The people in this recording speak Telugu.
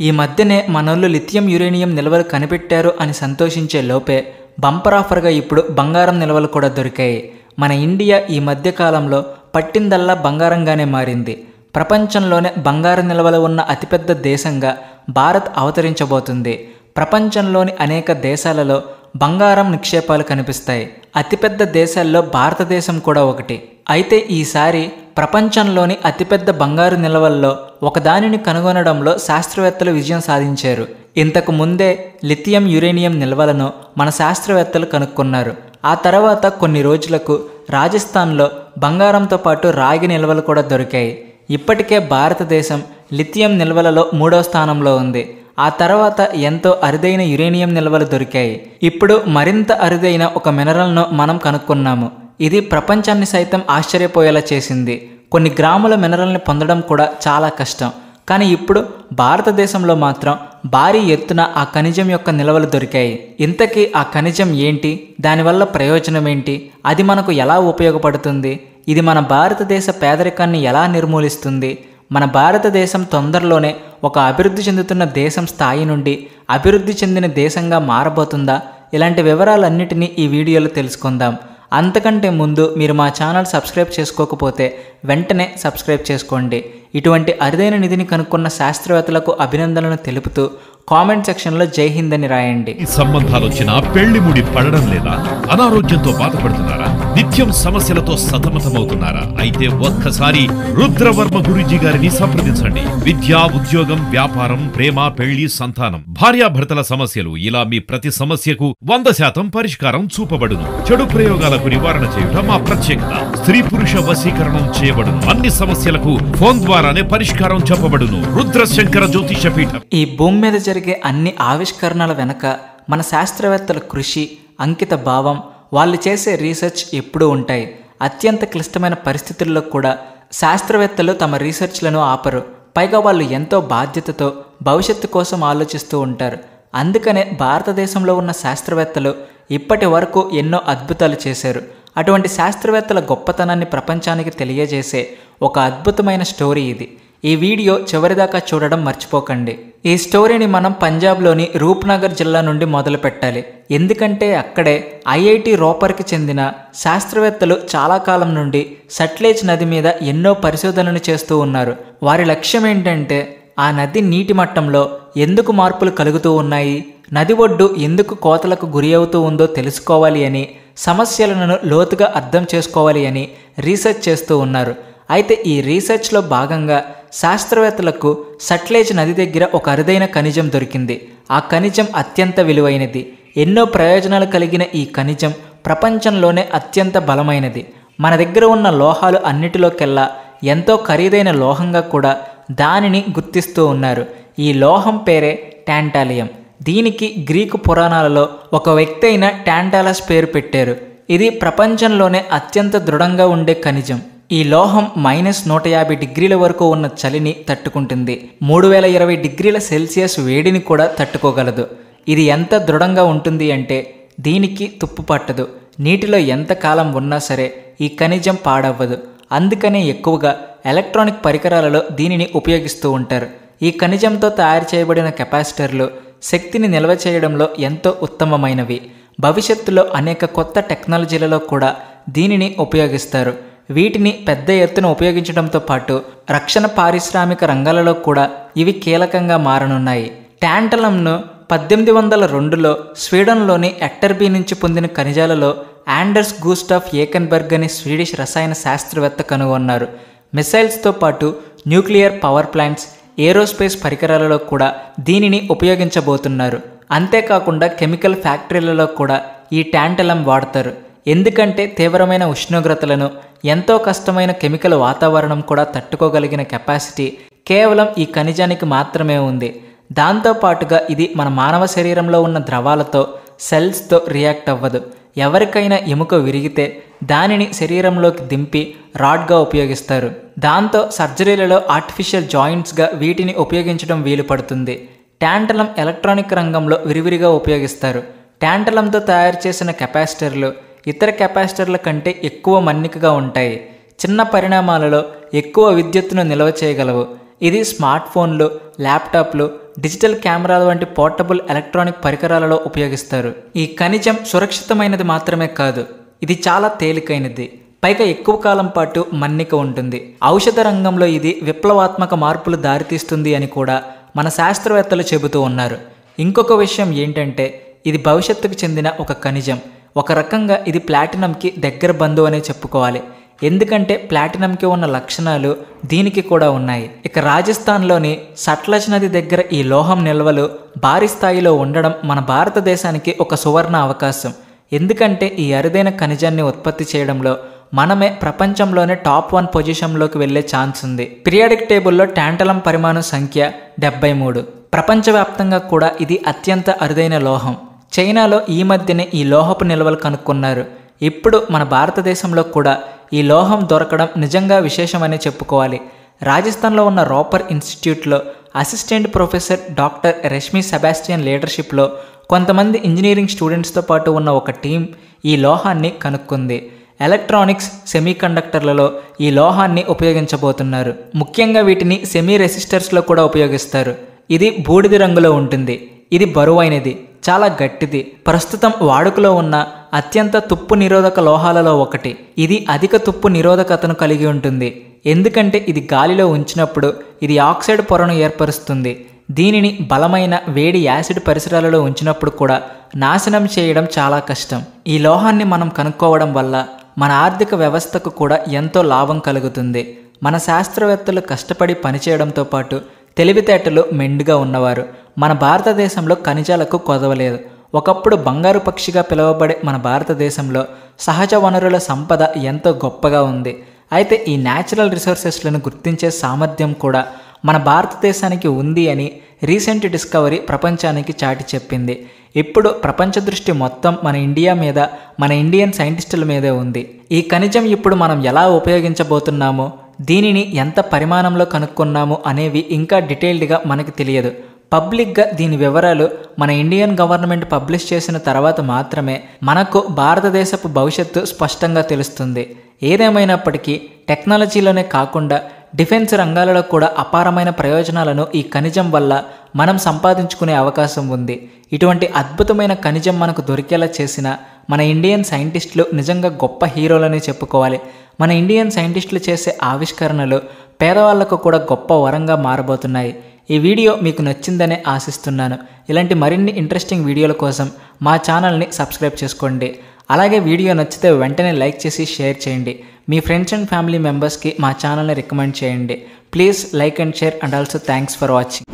ఈ మధ్యనే మనోళ్ళు లిథియం యురేనియం నిల్వలు కనిపెట్టారు అని సంతోషించే లోపే బంపర్ ఆఫర్గా ఇప్పుడు బంగారం నిల్వలు కూడా దొరికాయి. మన ఇండియా ఈ మధ్య కాలంలో పట్టిందల్లా బంగారంగానే మారింది. ప్రపంచంలోనే బంగారం నిల్వలు ఉన్న అతిపెద్ద దేశంగా భారత్ అవతరించబోతుంది. ప్రపంచంలోని అనేక దేశాలలో బంగారం నిక్షేపాలు కనిపిస్తాయి. అతిపెద్ద దేశాల్లో భారతదేశం కూడా ఒకటి. అయితే ఈసారి ప్రపంచంలోని అతిపెద్ద బంగారు నిల్వల్లో ఒకదానిని కనుగొనడంలో శాస్త్రవేత్తలు విజయం సాధించారు. ఇంతకు ముందే లిథియం యురేనియం నిల్వలను మన శాస్త్రవేత్తలు కనుక్కున్నారు. ఆ తర్వాత కొన్ని రోజులకు రాజస్థాన్లో బంగారంతో పాటు రాగి నిల్వలు కూడా దొరికాయి. ఇప్పటికే భారతదేశం లిథియం నిల్వలలో 3వ స్థానంలో ఉంది. ఆ తర్వాత ఎంతో అరుదైన యురేనియం నిల్వలు దొరికాయి. ఇప్పుడు మరింత అరుదైన ఒక మినరల్ను మనం కనుక్కున్నాము. ఇది ప్రపంచాన్ని సైతం ఆశ్చర్యపోయేలా చేసింది. కొన్ని గ్రాముల మినరల్ని పొందడం కూడా చాలా కష్టం. కానీ ఇప్పుడు భారతదేశంలో మాత్రం భారీ ఎత్తున ఆ ఖనిజం యొక్క నిల్వలు దొరికాయి. ఇంతకీ ఆ ఖనిజం ఏంటి? దానివల్ల ప్రయోజనం ఏంటి? అది మనకు ఎలా ఉపయోగపడుతుంది? ఇది మన భారతదేశ పేదరికాన్ని ఎలా నిర్మూలిస్తుంది? మన భారతదేశం తొందరలోనే ఒక అభివృద్ధి చెందుతున్న దేశం స్థాయి నుండి అభివృద్ధి చెందిన దేశంగా మారబోతుందా? ఇలాంటి వివరాలన్నిటినీ ఈ వీడియోలో తెలుసుకుందాం. అంతకంటే ముందు మీరు మా ఛానల్ సబ్స్క్రైబ్ చేసుకోకపోతే వెంటనే సబ్స్క్రైబ్ చేసుకోండి. ఇటువంటి అరుదైన నిధిని కనుక్కున్న శాస్త్రవేత్తలకు అభినందనలు తెలుపుతూ కామెంట్ సెక్షన్లో జై హింద్ అని రాయండి. ఈ సంబంధాలు వచ్చినా పెళ్లి ముడి పడడం లేదా? అనారోగ్యంతో బాధపడుతున్నారా? నిత్యం సమస్యలతో సతమతమవుతున్నారా? అయితే ఒక్కసారి రుద్రవర్మ గురూజీ గారిని సంప్రదించండి. విద్య, ఉద్యోగం, వ్యాపారం, ప్రేమ, పెళ్లి, సంతానం, భార్యాభర్తల సమస్యలు, ఇలా మీ ప్రతి సమస్యకు 100% పరిష్కారం చూపబడును. చెడు ప్రయోగాలకు నివారణ చేయుట మా ప్రత్యేకత. స్త్రీ పురుష వశీకరణం చేయబడును. అన్ని సమస్యలకు ఫోన్ ద్వారానే పరిష్కారం చెప్పబడును. రుద్రశంకర జ్యోతిష పీఠం. ఈ భూమి మీద జరిగే అన్ని ఆవిష్కరణల వెనక మన శాస్త్రవేత్తల కృషి, అంకిత భావం, వాళ్ళు చేసే రీసెర్చ్ ఎప్పుడూ ఉంటాయి. అత్యంత క్లిష్టమైన పరిస్థితుల్లో కూడా శాస్త్రవేత్తలు తమ రీసెర్చ్లను ఆపరు. పైగా వాళ్ళు ఎంతో బాధ్యతతో భవిష్యత్తు కోసం ఆలోచిస్తూ ఉంటారు. అందుకనే భారతదేశంలో ఉన్న శాస్త్రవేత్తలు ఇప్పటి వరకు ఎన్నో అద్భుతాలు చేశారు. అటువంటి శాస్త్రవేత్తల గొప్పతనాన్ని ప్రపంచానికి తెలియజేసే ఒక అద్భుతమైన స్టోరీ ఇది. ఈ వీడియో చివరిదాకా చూడడం మర్చిపోకండి. ఈ స్టోరీని మనం పంజాబ్లోని రూప్నగర్ జిల్లా నుండి మొదలు పెట్టాలి. ఎందుకంటే అక్కడే ఐఐటి రోపర్కి చెందిన శాస్త్రవేత్తలు చాలా కాలం నుండి సట్లెజ్ నది మీద ఎన్నో పరిశోధనలు చేస్తూ ఉన్నారు. వారి లక్ష్యం ఏంటంటే ఆ నది నీటి మట్టంలో ఎందుకు మార్పులు కలుగుతూ ఉన్నాయి, నది ఒడ్డు ఎందుకు కోతలకు గురి అవుతూ ఉందో తెలుసుకోవాలి అని, సమస్యలను లోతుగా అర్థం చేసుకోవాలి అని రీసెర్చ్ చేస్తూ ఉన్నారు. అయితే ఈ రీసెర్చ్లో భాగంగా శాస్త్రవేత్తలకు సట్లెజ్ నది దగ్గర ఒక అరుదైన ఖనిజం దొరికింది. ఆ ఖనిజం అత్యంత విలువైనది. ఎన్నో ప్రయోజనాలు కలిగిన ఈ ఖనిజం ప్రపంచంలోనే అత్యంత బలమైనది. మన దగ్గర ఉన్న లోహాలు అన్నిటిలోకెల్లా ఎంతో ఖరీదైన లోహంగా కూడా దానిని గుర్తిస్తూ ఉన్నారు. ఈ లోహం పేరే టాంటాలియం. దీనికి గ్రీకు పురాణాలలో ఒక వ్యక్తి అయిన టాంటాలస్ పేరు పెట్టారు. ఇది ప్రపంచంలోనే అత్యంత దృఢంగా ఉండే ఖనిజం. ఈ లోహం -150 డిగ్రీల వరకు ఉన్న చలిని తట్టుకుంటుంది. 3020 డిగ్రీల సెల్సియస్ వేడిని కూడా తట్టుకోగలదు. ఇది ఎంత దృఢంగా ఉంటుంది అంటే దీనికి తుప్పు పట్టదు. నీటిలో ఎంత కాలం ఉన్నా సరే ఈ ఖనిజం పాడవ్వదు. అందుకనే ఎక్కువగా ఎలక్ట్రానిక్ పరికరాలలో దీనిని ఉపయోగిస్తూ ఉంటారు. ఈ ఖనిజంతో తయారు చేయబడిన కెపాసిటర్లు శక్తిని నిల్వ చేయడంలో ఎంతో ఉత్తమమైనవి. భవిష్యత్తులో అనేక కొత్త టెక్నాలజీలలో కూడా దీనిని ఉపయోగిస్తారు. వీటిని పెద్ద ఎత్తున ఉపయోగించడంతో పాటు రక్షణ పారిశ్రామిక రంగాలలో కూడా ఇవి కీలకంగా మారనున్నాయి. టాంటలంను 1802లో స్వీడన్లోని ఎక్టర్బీ నుంచి పొందిన ఖనిజాలలో ఆండర్స్ గూస్టాఫ్ ఏకెన్బర్గ్ అనే స్వీడిష్ రసాయన శాస్త్రవేత్త కనుగొన్నారు. మిసైల్స్తో పాటు న్యూక్లియర్ పవర్ ప్లాంట్స్, ఏరోస్పేస్ పరికరాలలో కూడా దీనిని ఉపయోగించబోతున్నారు. అంతేకాకుండా కెమికల్ ఫ్యాక్టరీలలో కూడా ఈ టాంటలం వాడతారు. ఎందుకంటే తీవ్రమైన ఉష్ణోగ్రతలను, ఎంతో కష్టమైన కెమికల్ వాతావరణం కూడా తట్టుకోగలిగిన కెపాసిటీ కేవలం ఈ ఖనిజానికి మాత్రమే ఉంది. దాంతోపాటుగా ఇది మన మానవ శరీరంలో ఉన్న ద్రవాలతో, సెల్స్తో రియాక్ట్ అవ్వదు. ఎవరికైనా ఎముక విరిగితే దానిని శరీరంలోకి దింపి రాడ్గా ఉపయోగిస్తారు. దాంతో సర్జరీలలో ఆర్టిఫిషియల్ జాయింట్స్గా వీటిని ఉపయోగించడం వీలు పడుతుంది. టాంటలం ఎలక్ట్రానిక్ రంగంలో విరివిరిగా ఉపయోగిస్తారు. టాంటలంతో తయారు చేసిన కెపాసిటర్లు ఇతర కెపాసిటర్ల కంటే ఎక్కువ మన్నికగా ఉంటాయి. చిన్న పరిణామాలలో ఎక్కువ విద్యుత్తును నిల్వ చేయగలవు. ఇది స్మార్ట్ ఫోన్లు, ల్యాప్టాప్లు, డిజిటల్ కెమెరాల వంటి పోర్టబుల్ ఎలక్ట్రానిక్ పరికరాలలో ఉపయోగిస్తారు. ఈ ఖనిజం సురక్షితమైనది మాత్రమే కాదు, ఇది చాలా తేలికైనది, పైగా ఎక్కువ కాలం పాటు మన్నిక ఉంటుంది. ఔషధ రంగంలో ఇది విప్లవాత్మక మార్పులు దారితీస్తుంది అని కూడా మన శాస్త్రవేత్తలు చెబుతూ ఉన్నారు. ఇంకొక విషయం ఏంటంటే ఇది భవిష్యత్తుకు చెందిన ఒక ఖనిజం. ఒక రకంగా ఇది ప్లాటినంకి దగ్గర బంధువు అనే చెప్పుకోవాలి. ఎందుకంటే ప్లాటినంకి ఉన్న లక్షణాలు దీనికి కూడా ఉన్నాయి. ఇక రాజస్థాన్లోని సట్లజ్ నది దగ్గర ఈ లోహం నిల్వలు భారీ స్థాయిలో ఉండడం మన భారతదేశానికి ఒక సువర్ణ అవకాశం. ఎందుకంటే ఈ అరుదైన ఖనిజాన్ని ఉత్పత్తి చేయడంలో మనమే ప్రపంచంలోనే టాప్ 1 పొజిషన్లోకి వెళ్లే ఛాన్స్ ఉంది. పీరియాడిక్ టేబుల్లో టాంటలం పరిమాణం సంఖ్య 73. ప్రపంచవ్యాప్తంగా కూడా ఇది అత్యంత అరుదైన లోహం. చైనాలో ఈ మధ్యనే ఈ లోహపు నిల్వలు కనుక్కున్నారు. ఇప్పుడు మన భారతదేశంలో కూడా ఈ లోహం దొరకడం నిజంగా విశేషమని చెప్పుకోవాలి. రాజస్థాన్లో ఉన్న రోపర్ ఇన్స్టిట్యూట్లో assistant professor doctor Rashmi Sebastian లీడర్షిప్లో కొంతమంది ఇంజనీరింగ్ స్టూడెంట్స్తో పాటు ఉన్న ఒక టీం ఈ లోహాన్ని కనుక్కుంది. ఎలక్ట్రానిక్స్, సెమీకండక్టర్లలో ఈ లోహాన్ని ఉపయోగించబోతున్నారు. ముఖ్యంగా వీటిని సెమీ రెసిస్టర్స్లో కూడా ఉపయోగిస్తారు. ఇది బూడిద రంగులో ఉంటుంది. ఇది బరువైనది, చాలా గట్టిది. ప్రస్తుతం వాడుకలో ఉన్న అత్యంత తుప్పు నిరోధక లోహాలలో ఒకటి. ఇది అధిక తుప్పు నిరోధకతను కలిగి ఉంటుంది. ఎందుకంటే ఇది గాలిలో ఉంచినప్పుడు ఇది ఆక్సైడ్ పొరను ఏర్పరుస్తుంది. దీనిని బలమైన వేడి యాసిడ్ పరిసరాలలో ఉంచినప్పుడు కూడా నాశనం చేయడం చాలా కష్టం. ఈ లోహాన్ని మనం కనుక్కోవడం వల్ల మన ఆర్థిక వ్యవస్థకు కూడా ఎంతో లాభం కలుగుతుంది. మన శాస్త్రవేత్తలు కష్టపడి పనిచేయడంతో పాటు తెలివితేటలు మెండుగా ఉన్నవారు. మన భారతదేశంలో ఖనిజాలకు కొదవలేదు. ఒకప్పుడు బంగారు పక్షిగా పిలువబడే మన భారతదేశంలో సహజ వనరుల సంపద ఎంతో గొప్పగా ఉంది. అయితే ఈ న్యాచురల్ రిసోర్సెస్లను గుర్తించే సామర్థ్యం కూడా మన భారతదేశానికి ఉంది అని రీసెంట్ డిస్కవరీ ప్రపంచానికి చాటి చెప్పింది. ఇప్పుడు ప్రపంచ దృష్టి మొత్తం మన ఇండియా మీద, మన ఇండియన్ సైంటిస్టుల మీదే ఉంది. ఈ ఖనిజం ఇప్పుడు మనం ఎలా ఉపయోగించబోతున్నామో, దీనిని ఎంత పరిమాణంలో కనుక్కున్నాము అనేవి ఇంకా డీటెయిల్డ్గా మనకు తెలియదు. పబ్లిక్గా దీని వివరాలు మన ఇండియన్ గవర్నమెంట్ పబ్లిష్ చేసిన తర్వాత మాత్రమే మనకు భారతదేశపు భవిష్యత్తు స్పష్టంగా తెలుస్తుంది. ఏదేమైనప్పటికీ టెక్నాలజీలోనే కాకుండా డిఫెన్స్ రంగాలలో కూడా అపారమైన ప్రయోజనాలను ఈ ఖనిజం వల్ల మనం సంపాదించుకునే అవకాశం ఉంది. ఇటువంటి అద్భుతమైన ఖనిజం మనకు దొరికేలా చేసిన మన ఇండియన్ సైంటిస్టులు నిజంగా గొప్ప హీరోలని చెప్పుకోవాలి. మన ఇండియన్ సైంటిస్టులు చేసే ఆవిష్కరణలు పేదవాళ్లకు కూడా గొప్ప వరంగా మారబోతున్నాయి. ఈ వీడియో మీకు నచ్చిందనే ఆశిస్తున్నాను. ఇలాంటి మరిన్ని ఇంట్రెస్టింగ్ వీడియోల కోసం మా ఛానల్ని సబ్స్క్రైబ్ చేసుకోండి. అలాగే వీడియో నచ్చితే వెంటనే లైక్ చేసి షేర్ చేయండి. మీ ఫ్రెండ్స్ అండ్ ఫ్యామిలీ మెంబర్స్కి మా ఛానల్ని రికమెండ్ చేయండి. Please like and share and also thanks for watching.